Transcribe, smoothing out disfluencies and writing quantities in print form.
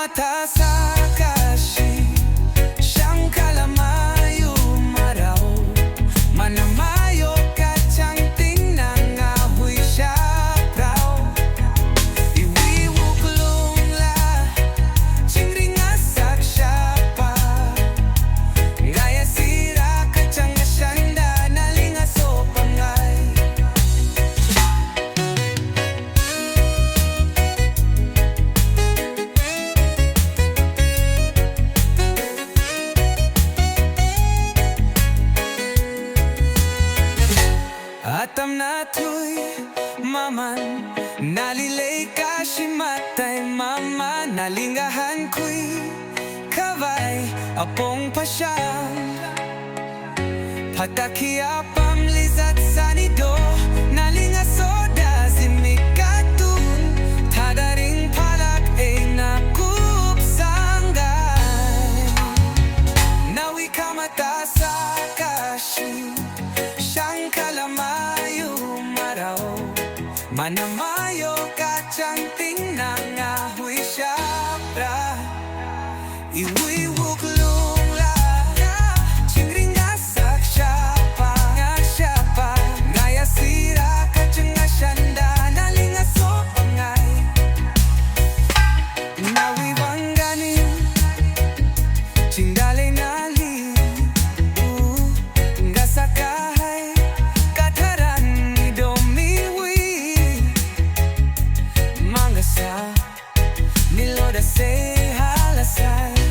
khamatha sa kashi siyang kalamayo maraw manamayo kachang tingnan nga huy siya praw iwiwuklong la chingring asak siya pa ngaya sira kachang asyanda nalinga so pangay atam na tuy maman nalilay kashi matay mama nalingahan kuy kaway apong pasyang patakia pamlizat sanido nalinga soda zimikatun tadaring palak ay nakupsanggay Nawui khamatha sa kashi siyang kalamayo maraw manamayo kachang tingnan nga huy siya pra iwiwuklong la chingring asak siya pa ngaya sira kachang asyanda nalinga so pangay Nawui wangganin chingdalay nali ngasakahay kataran ni domiwi mangasa niloda say halasay